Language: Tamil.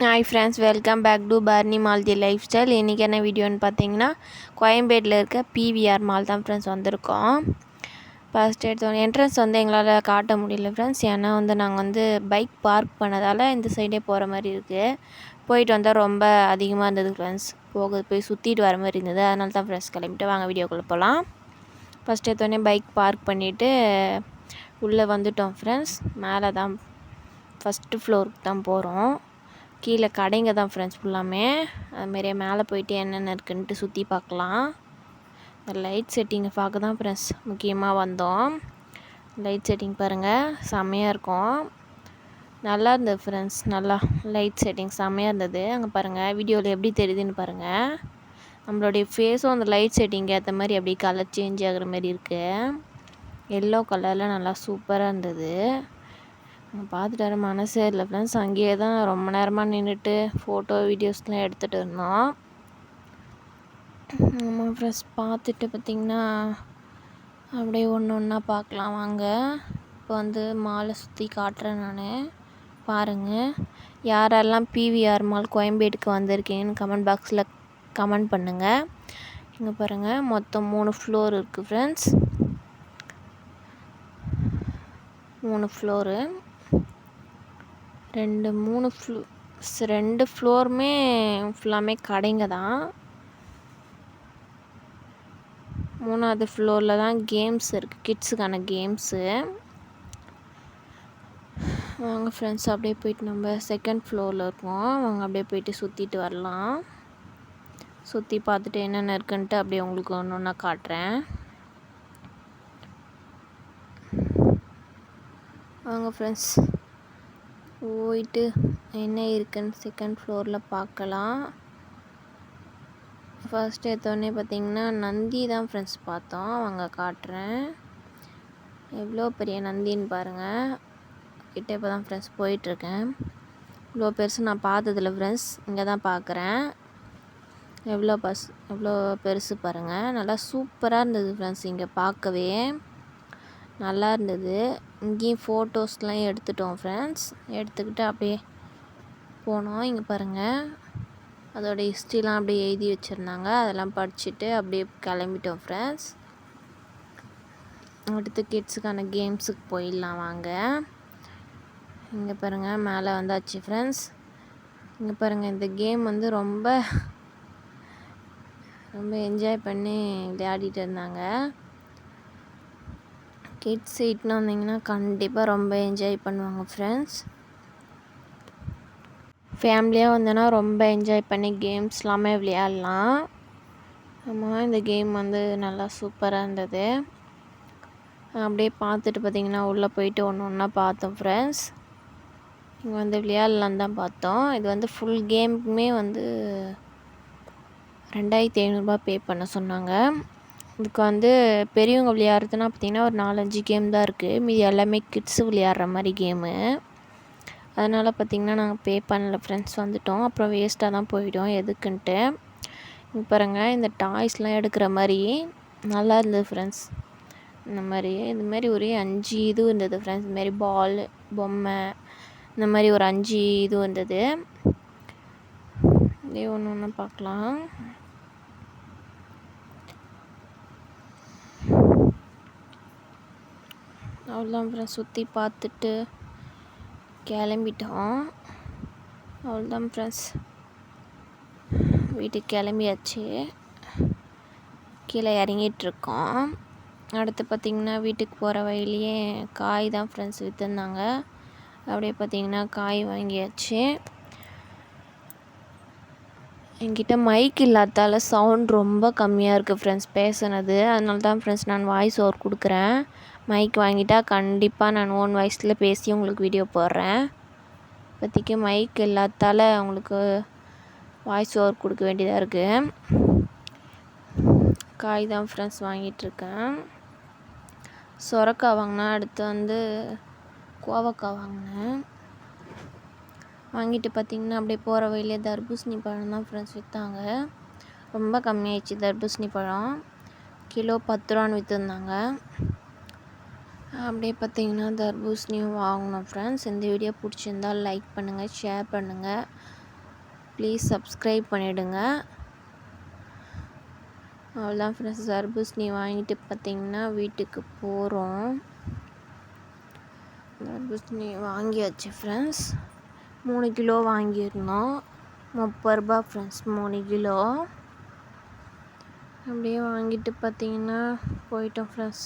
Hi friends, welcome back to பர்னி மால் தி லைஃப் ஸ்டைல். இன்றைக்கி என்ன வீடியோன்னு பார்த்தீங்கன்னா, கோயம்பேட்டில் இருக்க பிவிஆர் மால் தான் ஃப்ரெண்ட்ஸ் வந்திருக்கோம். ஃபஸ்ட் எடுத்தோம் என்ட்ரன்ஸ் எங்களால் காட்ட முடியல ஃப்ரெண்ட்ஸ். ஏன்னா நாங்கள் பைக் பார்க் பண்ணதால் இந்த சைடே போகிற மாதிரி இருக்குது. போயிட்டு வந்தால் ரொம்ப அதிகமாக இருந்தது ஃப்ரெண்ட்ஸ். போய் சுற்றிட்டு வர மாதிரி இருந்தது. அதனால தான் ஃப்ரெண்ட்ஸ் கிளம்பிட்டு வாங்க வீடியோக்குள்ளே போகலாம். ஃபஸ்ட் எடுத்தோடனே பைக் பார்க் பண்ணிவிட்டு உள்ளே வந்துட்டோம் ஃப்ரெண்ட்ஸ். மேலே தான் ஃபஸ்ட்டு ஃப்ளோருக்கு தான் போகிறோம். கீழே கடைங்க தான் ஃப்ரெண்ட்ஸ் ஃபுல்லாமே. அதுமாரியே மேலே போயிட்டு என்னென்ன இருக்குன்ட்டு சுற்றி பார்க்கலாம். இந்த லைட் செட்டிங்கை பார்க்க தான் ஃப்ரெண்ட்ஸ் முக்கியமாக வந்தோம். லைட் செட்டிங் பாருங்கள், செம்மையாக இருக்கும். நல்லா இருந்தது ஃப்ரெண்ட்ஸ். நல்லா லைட் செட்டிங் செம்மையாக இருந்தது. அங்கே பாருங்கள், வீடியோவில் எப்படி தெரியுதுன்னு பாருங்கள். நம்மளுடைய ஃபேஸும் அந்த லைட் செட்டிங்க்கு ஏற்ற மாதிரி அப்படியே கலர் சேஞ்ச் ஆகிற மாதிரி இருக்குது. எல்லோ கலரில் நல்லா சூப்பராக இருந்தது. பார்த்துட்டு வர மனசே இல்லை ஃப்ரெண்ட்ஸ். அங்கேயே தான் ரொம்ப நேரமாக நின்றுட்டு ஃபோட்டோ வீடியோஸ்லாம் எடுத்துகிட்டு இருந்தோம். ஆமாம் ஃப்ரெண்ட்ஸ், பார்த்துட்டு பார்த்திங்கன்னா அப்படியே ஒன்று ஒன்றா பார்க்கலாம் வாங்க. இப்போ மாலை சுற்றி காட்டுறேன் நான். பாருங்கள், யாரெல்லாம் பிவிஆர் மால் கோயம்பேட்டுக்கு வந்திருக்கீங்கன்னு கமெண்ட் பாக்ஸில் கமெண்ட் பண்ணுங்கள். இங்கே பாருங்கள், மொத்தம் 3 ஃப்ளோர் இருக்குது ஃப்ரெண்ட்ஸ். 3 ஃப்ளோரு, 2 ஃப்ளோருமே ஃபுல்லாமே கடைங்க தான். 3வது ஃப்ளோரில் தான் கேம்ஸ் இருக்குது, கிட்ஸுக்கான கேம்ஸு. வாங்க ஃப்ரெண்ட்ஸ், அப்படியே போயிட்டு நம்ம செகண்ட் ஃப்ளோரில் இருக்கோம். அவங்க அப்படியே போயிட்டு சுற்றிட்டு வரலாம். சுற்றி பார்த்துட்டு என்னென்ன இருக்குன்ட்டு அப்படியே உங்களுக்கு ஒன்று ஒன்றா காட்டுறேன். வாங்க ஃப்ரெண்ட்ஸ், போயிட்டு என்ன இருக்குன்னு செகண்ட் ஃப்ளோரில் பார்க்கலாம். ஃபர்ஸ்ட் எடுத்தோடனே பார்த்திங்கன்னா நந்தி தான் ஃப்ரெண்ட்ஸ் பார்த்தோம். அவங்க காட்டுறேன். எவ்வளோ பெரிய நந்தின்னு பாருங்கள். கிட்ட இப்போ தான் ஃப்ரெண்ட்ஸ் போயிட்டுருக்கேன். இவ்வளோ பெருசு நான் பார்த்ததில்ல ஃப்ரெண்ட்ஸ். இங்கே தான் பார்க்குறேன். எவ்வளோ பெருசு பாருங்கள். நல்லா சூப்பராக இருந்தது ஃப்ரெண்ட்ஸ். இங்கே பார்க்கவே நல்லா இருந்தது. இங்கேயும் ஃபோட்டோஸ்லாம் எடுத்துட்டோம் ஃப்ரெண்ட்ஸ். எடுத்துக்கிட்டு அப்படியே போனோம். இங்கே பாருங்கள், அதோடய ஹிஸ்ட்ரிலாம் அப்படியே எழுதி வச்சுருந்தாங்க. அதெல்லாம் படிச்சுட்டு அப்படியே கிளம்பிட்டோம் ஃப்ரெண்ட்ஸ். அடுத்து கிட்ஸுக்கான கேம்ஸுக்கு போயிடலாம் வாங்க. இங்கே பாருங்கள், மேலே வந்தாச்சு ஃப்ரெண்ட்ஸ். இங்கே பாருங்கள், இந்த கேம் ரொம்ப என்ஜாய் பண்ணி விளையாடிட்டு இருந்தாங்க. கிட்ஸ் இட்டுன்னு வந்தீங்கன்னா கண்டிப்பாக ரொம்ப என்ஜாய் பண்ணுவாங்க ஃப்ரெண்ட்ஸ். ஃபேமிலியாக வந்தோன்னா ரொம்ப என்ஜாய் பண்ணி கேம்ஸ் எல்லாமே விளையாடலாம். ஆமாம், இந்த கேம் நல்லா சூப்பராக இருந்தது. அப்படியே பார்த்துட்டு பார்த்திங்கன்னா உள்ளே போயிட்டு ஒன்று ஒன்றா பார்த்தோம் ஃப்ரெண்ட்ஸ். இங்கே விளையாடலான்னு தான் பார்த்தோம். இது ஃபுல் கேமுக்குமே 2500 பே பண்ண சொன்னாங்க. இதுக்கு பெரியவங்க விளையாடுறதுனா பார்த்திங்கன்னா ஒரு 4-5 கேம் தான் இருக்குது. மீதி எல்லாமே கிட்ஸு விளையாடுற மாதிரி கேமு. அதனால் பார்த்திங்கன்னா நாங்கள் பே பண்ணல ஃப்ரெண்ட்ஸ், வந்துவிட்டோம். அப்புறம் வேஸ்ட்டாக தான் போயிடும் எதுக்குன்ட்டு. இங்கே பாருங்கள், இந்த டாய்ஸ்லாம் எடுக்கிற மாதிரி நல்லா இருந்தது ஃப்ரெண்ட்ஸ். இதுமாரி ஒரு 5 இது இருந்தது ஃப்ரெண்ட்ஸ். இதுமாரி பால், பொம்மை, இந்த மாதிரி ஒரு 5 இது இருந்தது. இதே ஒன்று ஒன்று பார்க்கலாம். அவ்வளோதான் ஃப்ரெண்ட்ஸ், சுற்றி பார்த்துட்டு கிளம்பிட்டோம். அவ்வளோதான் ஃப்ரெண்ட்ஸ், வீட்டுக்கு கிளம்பியாச்சு. கீழே இறங்கிட்டுருக்கோம். அடுத்து பார்த்திங்கன்னா வீட்டுக்கு போகிற வழியிலேயே காய் தான் ஃப்ரெண்ட்ஸ் விற்றுருந்தாங்க. அப்படியே பார்த்திங்கன்னா காய் வாங்கியாச்சு. என்கிட்ட மைக் இல்லாதால சவுண்ட் ரொம்ப கம்மியாக இருக்குது ஃப்ரெண்ட்ஸ் பேசுனது. அதனால தான் ஃப்ரெண்ட்ஸ் நான் வாய்ஸ் ஓவர் கொடுக்குறேன். மைக் வாங்கிட்டா கண்டிப்பாக நான் ஓன் வாய்ஸில் பேசி உங்களுக்கு வீடியோ போடுறேன். இப்போதைக்கு மைக் இல்லாதால உங்களுக்கு வாய்ஸ் ஓவர் கொடுக்க வேண்டியதாக இருக்குது. காய் தான் ஃப்ரெண்ட்ஸ் வாங்கிட்டுருக்கேன். சொரக்காய் வாங்கினேன். அடுத்து கோவக்காய் வாங்கினேன். வாங்கிட்டு பார்த்திங்கன்னா அப்படியே போகிற வழியிலே தர்பூசணி பழம் தான் ஃப்ரெண்ட்ஸ் விற்றாங்க. ரொம்ப கம்மியாயிடுச்சு தர்பூசணி பழம். கிலோ 10 ரூபான்னு விற்றுருந்தாங்க. அப்படியே பார்த்திங்கன்னா தர்பூசணியும் வாங்கினோம் ஃப்ரெண்ட்ஸ். இந்த வீடியோ பிடிச்சிருந்தால் லைக் பண்ணுங்கள், ஷேர் பண்ணுங்கள், ப்ளீஸ் சப்ஸ்கிரைப் பண்ணிவிடுங்க. அவ்வளோதான் ஃப்ரெண்ட்ஸ், தர்பூசணி வாங்கிட்டு பார்த்திங்கன்னா வீட்டுக்கு போகிறோம். தர்பூசணி வாங்கியாச்சு ஃப்ரெண்ட்ஸ். 3 கிலோ வாங்கியிருந்தோம். 30 ரூபா ஃப்ரெண்ட்ஸ் 3 கிலோ. அப்படியே வாங்கிட்டு பார்த்திங்கன்னா போயிட்டோம் ஃப்ரெண்ட்ஸ்.